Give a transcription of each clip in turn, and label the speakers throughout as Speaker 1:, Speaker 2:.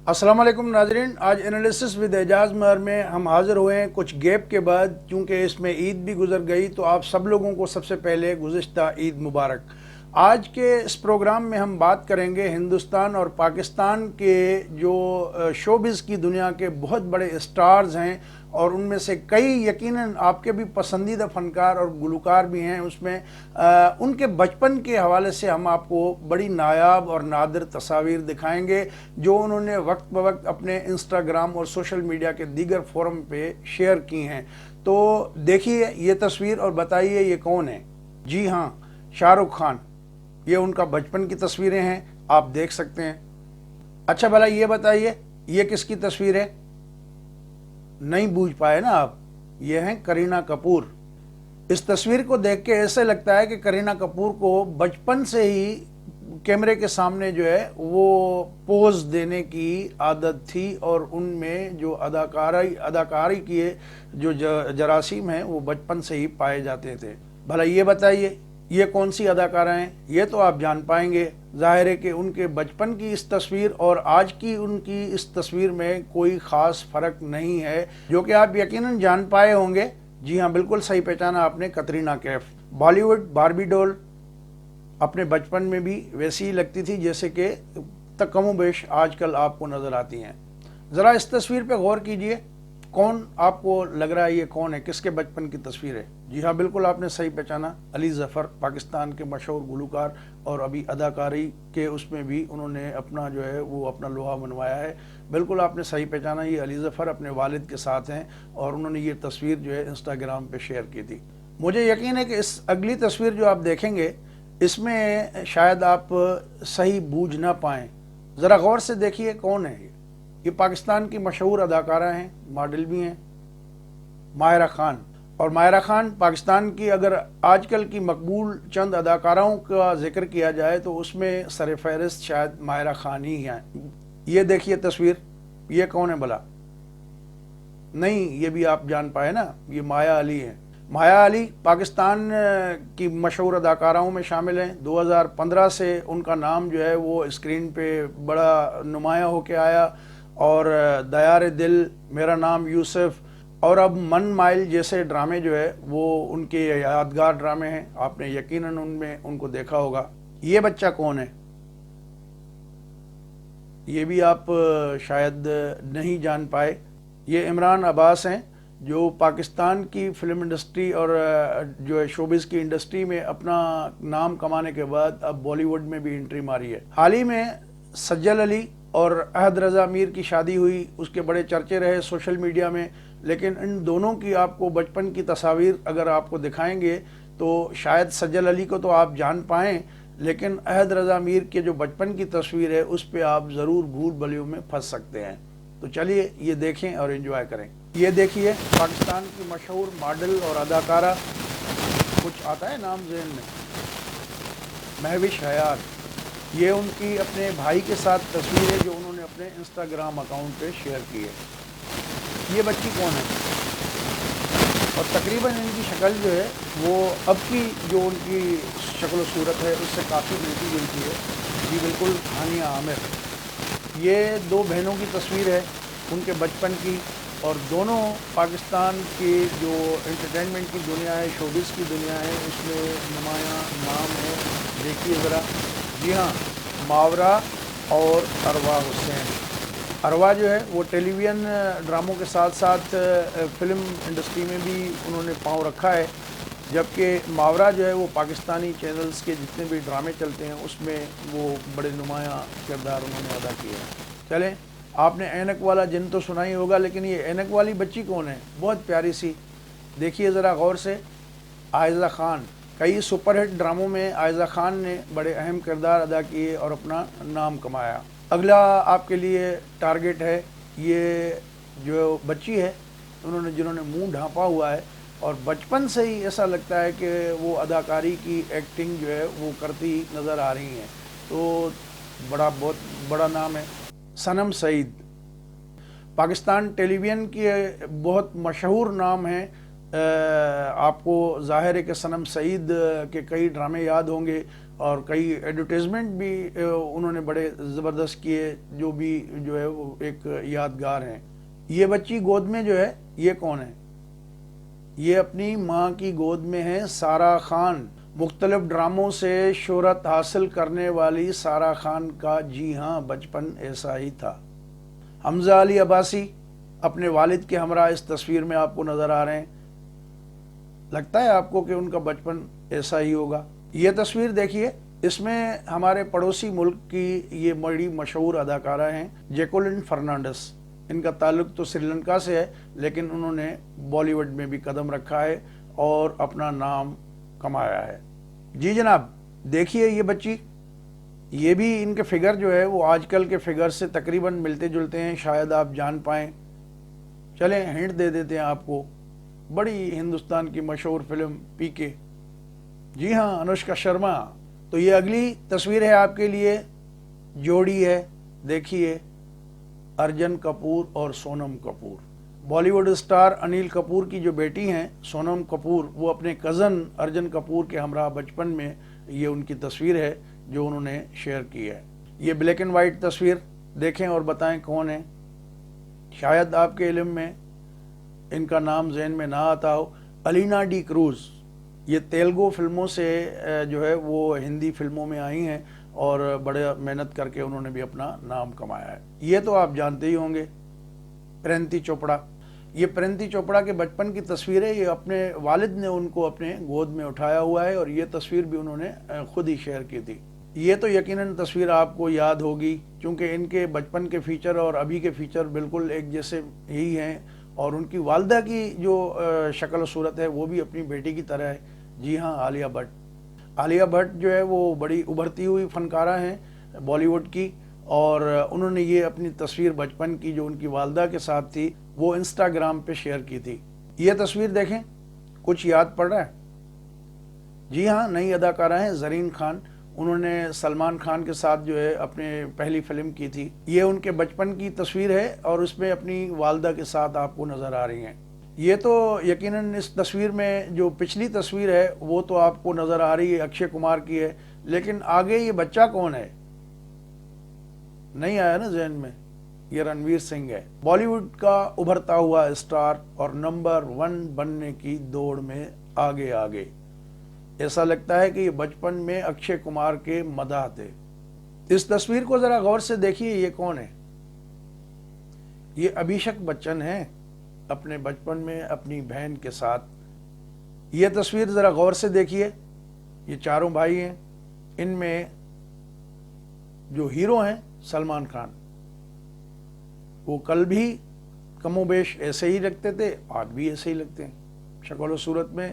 Speaker 1: अस्सलाम वालेकुम नाजरीन। आज एनालिसिस विद एजाज महर में हम हाज़िर हुए हैं कुछ गैप के बाद, क्योंकि इसमें ईद भी गुजर गई। तो आप सब लोगों को सबसे पहले गुज़िश्ता ईद मुबारक। आज के इस प्रोग्राम में हम बात करेंगे हिंदुस्तान और पाकिस्तान के जो शोबिज़ की दुनिया के बहुत बड़े स्टार्स हैं, और उनमें से कई यकीनन आपके भी पसंदीदा फ़नकार और गुलकार भी हैं। उसमें उनके बचपन के हवाले से हम आपको बड़ी नायाब और नादिर तस्वीर दिखाएंगे जो उन्होंने वक्त ब वक्त अपने इंस्टाग्राम और सोशल मीडिया के दीगर फोरम पे शेयर की हैं। तो देखिए ये तस्वीर और बताइए ये कौन है। जी हाँ, शाहरुख खान। ये उनका बचपन की तस्वीरें हैं, आप देख सकते हैं। अच्छा भला ये बताइए ये किसकी तस्वीर है? नहीं बूझ पाए ना आप? ये हैं करीना कपूर। इस तस्वीर को देख के ऐसे लगता है कि करीना कपूर को बचपन से ही कैमरे के सामने जो है वो पोज देने की आदत थी, और उनमें जो अदाकारी की जो जरासीम हैं वो बचपन से ही पाए जाते थे। भला ये बताइए ये कौन सी अदाकारा हैं? ये तो आप जान पाएंगे। जाहिर है कि उनके बचपन की इस तस्वीर और आज की उनकी इस तस्वीर में कोई ख़ास फ़र्क नहीं है, जो कि आप यकीनन जान पाए होंगे। जी हाँ, बिल्कुल सही पहचाना आपने, कतरीना कैफ। बॉलीवुड बारबी डॉल अपने बचपन में भी वैसी ही लगती थी जैसे कि तकमोबेश आजकल आपको नज़र आती हैं। ज़रा इस तस्वीर पे गौर कीजिए, कौन आपको लग रहा है ये कौन है, किसके बचपन की तस्वीर है? जी हाँ, बिल्कुल आपने सही पहचाना, अली ज़फ़र, पाकिस्तान के मशहूर गुलकार, और अभी अदाकारी के उसमें भी उन्होंने अपना जो है वो अपना लोहा मनवाया है। बिल्कुल आपने सही पहचाना, ये अली ज़फ़र अपने वालिद के साथ हैं और उन्होंने ये तस्वीर जो है इंस्टाग्राम पे शेयर की थी। मुझे यकीन है कि इस अगली तस्वीर जो आप देखेंगे इसमें शायद आप सही बूझ ना पाएँ। ज़रा गौर से देखिए कौन है ये पाकिस्तान की मशहूर अदाकारा हैं, मॉडल भी हैं, माहिरा खान। और माहिरा खान पाकिस्तान की अगर आजकल की मकबूल चंद अदाकाराओं का जिक्र किया जाए तो उसमें सर फहरिस्त शायद माहिरा खान ही हैं। ये देखिए तस्वीर, ये कौन है भला? नहीं, ये भी आप जान पाए ना, ये माया अली है। माया अली पाकिस्तान की मशहूर अदाकाराओं में शामिल हैं। 2015 से उनका नाम जो है वो स्क्रीन पे बड़ा नुमाया होके आया, और दयार दिल, मेरा नाम यूसुफ, और अब मन माइल जैसे ड्रामे जो है वो उनके यादगार ड्रामे हैं। आपने यकीनन उनमें उनको देखा होगा। ये बच्चा कौन है? ये भी आप शायद नहीं जान पाए। ये इमरान अब्बास हैं जो पाकिस्तान की फिल्म इंडस्ट्री और जो है शोबिज़ की इंडस्ट्री में अपना नाम कमाने के बाद अब बॉलीवुड में भी एंट्री मारी है। हाल ही में सज्जल अली और अहद रज़ा मीर की शादी हुई, उसके बड़े चर्चे रहे सोशल मीडिया में। लेकिन इन दोनों की आपको बचपन की तस्वीर अगर आपको दिखाएंगे तो शायद सज्जल अली को तो आप जान पाएँ, लेकिन अहद रज़ा मीर के जो बचपन की तस्वीर है उस पर आप ज़रूर भूल भुलैयों में फंस सकते हैं। तो चलिए ये देखें और एंजॉय करें। ये देखिए पाकिस्तान की मशहूर मॉडल और अदाकारा, कुछ आता है नाम ज़हन में? महविश हयात। ये उनकी अपने भाई के साथ तस्वीर है जो उन्होंने अपने इंस्टाग्राम अकाउंट पे शेयर की है। ये बच्ची कौन है? और तकरीबन इनकी शक्ल जो है वो अब की जो उनकी शक्ल व सूरत है उससे काफ़ी मिलती जुलती है। जी बिल्कुल, हानिया आमिर। ये दो बहनों की तस्वीर है उनके बचपन की, और दोनों पाकिस्तान की जो एंटरटेनमेंट की दुनिया है, शोबिज़ की दुनिया है, उसमें नुमाया नाम है। देखिए ज़रा। जी हाँ, मावरा और अरवा हुसैन। अरवा जो है वो टेलीविज़न ड्रामों के साथ साथ फिल्म इंडस्ट्री में भी उन्होंने पाँव रखा है, जबकि मावरा जो है वो पाकिस्तानी चैनल्स के जितने भी ड्रामे चलते हैं उसमें वो बड़े नुमाया किरदार उन्होंने अदा किए हैं। चलें, आपने ऐनक वाला जिन तो सुना ही होगा, लेकिन ये ऐनक वाली बच्ची कौन है? बहुत प्यारी सी। देखिए ज़रा गौर से, आयज़ा खान। कई सुपरहिट ड्रामों में आयज़ा खान ने बड़े अहम किरदार अदा किए और अपना नाम कमाया। अगला आपके लिए टारगेट है ये जो बच्ची है जिन्होंने मुंह ढांपा हुआ है, और बचपन से ही ऐसा लगता है कि वो अदाकारी की एक्टिंग जो है वो करती नज़र आ रही हैं। तो बहुत बड़ा नाम है सनम सईद। पाकिस्तान टेलीविज़न के बहुत मशहूर नाम हैं آپ کو ظاہر ہے کہ صنم سعید کے کئی ڈرامے یاد ہوں گے اور کئی ایڈورٹیزمنٹ بھی انہوں نے بڑے زبردست کیے، جو بھی جو ہے وہ ایک یادگار ہیں۔ یہ بچی گود میں جو ہے یہ کون ہے؟ یہ اپنی ماں کی گود میں ہے سارہ خان، مختلف ڈراموں سے شہرت حاصل کرنے والی سارہ خان کا جی ہاں بچپن ایسا ہی تھا۔ حمزہ علی عباسی اپنے والد کے ہمراہ اس تصویر میں آپ کو نظر آ رہے ہیں۔ لگتا ہے آپ کو کہ ان کا بچپن ایسا ہی ہوگا؟ یہ تصویر دیکھیے، اس میں ہمارے پڑوسی ملک کی یہ بڑی مشہور اداکارہ ہیں جیکولین فرنانڈس۔ ان کا تعلق تو سری لنکا سے ہے، لیکن انہوں نے بالی ووڈ میں بھی قدم رکھا ہے اور اپنا نام کمایا ہے۔ جی جناب، دیکھیے یہ بچی، یہ بھی ان کے فگر جو ہے وہ آج کل کے فگر سے تقریباً ملتے جلتے ہیں، شاید آپ جان پائیں۔ چلیں ہنٹ دے دیتے ہیں آپ کو، بڑی ہندوستان کی مشہور فلم پی کے، جی ہاں انوشکا شرما۔ تو یہ اگلی تصویر ہے آپ کے لیے، جوڑی ہے، دیکھیے ارجن کپور اور سونم کپور۔ بالی ووڈ اسٹار انیل کپور کی جو بیٹی ہیں سونم کپور، وہ اپنے کزن ارجن کپور کے ہمراہ بچپن میں یہ ان کی تصویر ہے جو انہوں نے شیئر کی ہے۔ یہ بلیک اینڈ وائٹ تصویر دیکھیں اور بتائیں کون ہے۔ شاید آپ کے علم میں ان کا نام ذہن میں نہ آتا ہو، الینا ڈی کروز۔ یہ تیلگو فلموں سے جو ہے وہ ہندی فلموں میں آئی ہیں اور بڑے محنت کر کے انہوں نے بھی اپنا نام کمایا ہے۔ یہ تو آپ جانتے ہی ہوں گے، پرینتی چوپڑا۔ یہ پرینتی چوپڑا کے بچپن کی تصویر ہے، یہ اپنے والد نے ان کو اپنے گود میں اٹھایا ہوا ہے اور یہ تصویر بھی انہوں نے خود ہی شیئر کی تھی۔ یہ تو یقیناً تصویر آپ کو یاد ہوگی، کیونکہ ان کے بچپن کے فیچر اور ابھی کے فیچر بالکل ایک جیسے ہی ہیں، اور ان کی والدہ کی جو شکل و صورت ہے وہ بھی اپنی بیٹی کی طرح ہے۔ جی ہاں، عالیہ بھٹ۔ عالیہ بھٹ جو ہے وہ بڑی ابھرتی ہوئی فنکارہ ہیں بالی ووڈ کی، اور انہوں نے یہ اپنی تصویر بچپن کی جو ان کی والدہ کے ساتھ تھی وہ انسٹاگرام پہ شیئر کی تھی۔ یہ تصویر دیکھیں، کچھ یاد پڑ رہا ہے؟ جی ہاں، نئی اداکارہ ہیں زرین خان، انہوں نے سلمان خان کے ساتھ جو ہے اپنے پہلی فلم کی تھی۔ یہ ان کے بچپن کی تصویر ہے اور اس میں اپنی والدہ کے ساتھ آپ کو نظر آ رہی ہیں۔ یہ تو یقیناً اس تصویر میں جو پچھلی تصویر ہے وہ تو آپ کو نظر آ رہی ہے اکشے کمار کی ہے، لیکن آگے یہ بچہ کون ہے؟ نہیں آیا نا ذہن میں؟ یہ رنویر سنگھ ہے، بالی ووڈ کا ابھرتا ہوا اسٹار اور نمبر 1 بننے کی دوڑ میں آگے آگے۔ ایسا لگتا ہے کہ یہ بچپن میں اکشے کمار کے مداح تھے۔ اس تصویر کو ذرا غور سے دیکھیے، یہ کون ہے؟ یہ ابھیشک بچن ہے، اپنے بچپن میں اپنی بہن کے ساتھ۔ یہ تصویر ذرا غور سے دیکھیے، یہ چاروں بھائی ہیں، ان میں جو ہیرو ہیں سلمان خان، وہ کل بھی کم و بیش ایسے ہی لگتے تھے، آج بھی ایسے ہی لگتے ہیں۔ شکل و صورت میں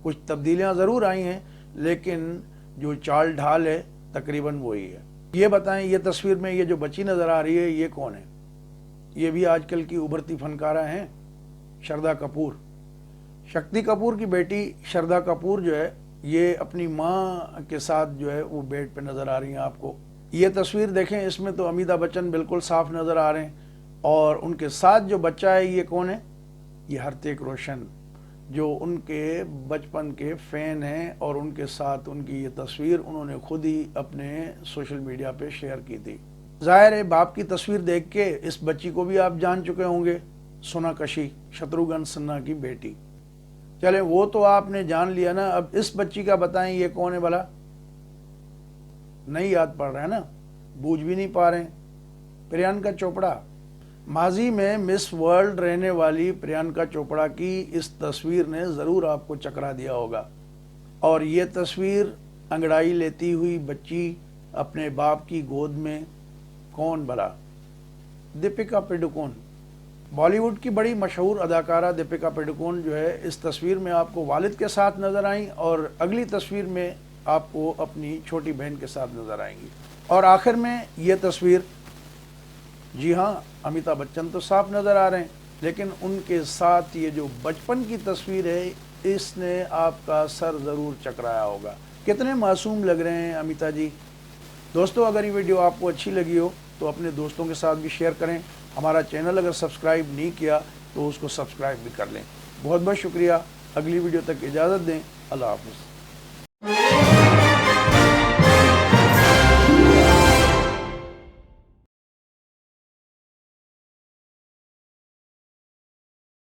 Speaker 1: کچھ تبدیلیاں ضرور آئی ہیں، لیکن جو چال ڈھال ہے تقریباً وہی ہے۔ یہ بتائیں، یہ تصویر میں یہ جو بچی نظر آ رہی ہے یہ کون ہے؟ یہ بھی آج کل کی ابھرتی فنکارہ ہیں، شردا کپور۔ شکتی کپور کی بیٹی شردا کپور جو ہے یہ اپنی ماں کے ساتھ جو ہے وہ بیڈ پہ نظر آ رہی ہیں آپ کو۔ یہ تصویر دیکھیں، اس میں تو امیتابھ بچن بالکل صاف نظر آ رہے ہیں، اور ان کے ساتھ جو بچہ ہے یہ کون ہے؟ یہ ہرتیک روشن، جو ان کے بچپن کے فین ہیں، اور ان کے ساتھ ان کی یہ تصویر انہوں نے خود ہی اپنے سوشل میڈیا پہ شیئر کی تھی۔ ظاہر ہے باپ کی تصویر دیکھ کے اس بچی کو بھی آپ جان چکے ہوں گے، سوناکشی، شتروگھن سنہا کی بیٹی۔ چلیں وہ تو آپ نے جان لیا نا، اب اس بچی کا بتائیں یہ کون ہے بھلا؟ نہیں یاد پڑ رہا ہے نا، بوجھ بھی نہیں پا رہے ہیں۔ پریانکا چوپڑا۔ ماضی میں مس ورلڈ رہنے والی پریانکا چوپڑا کی اس تصویر نے ضرور آپ کو چکرا دیا ہوگا، اور یہ تصویر انگڑائی لیتی ہوئی بچی اپنے باپ کی گود میں، کون بھلا؟ دیپیکا پڈوکون۔ بالی ووڈ کی بڑی مشہور اداکارہ دیپیکا پڈوکون جو ہے اس تصویر میں آپ کو والد کے ساتھ نظر آئیں، اور اگلی تصویر میں آپ کو اپنی چھوٹی بہن کے ساتھ نظر آئیں گی، اور آخر میں یہ تصویر، جی ہاں امیتابھ بچن تو صاف نظر آ رہے ہیں، لیکن ان کے ساتھ یہ جو بچپن کی تصویر ہے اس نے آپ کا سر ضرور چکرایا ہوگا۔ کتنے معصوم لگ رہے ہیں امیتا جی۔ دوستو، اگر یہ ویڈیو آپ کو اچھی لگی ہو تو اپنے دوستوں کے ساتھ بھی شیئر کریں۔ ہمارا چینل اگر سبسکرائب نہیں کیا تو اس کو سبسکرائب بھی کر لیں۔ بہت بہت شکریہ۔ اگلی ویڈیو تک اجازت دیں. اللہ حافظ.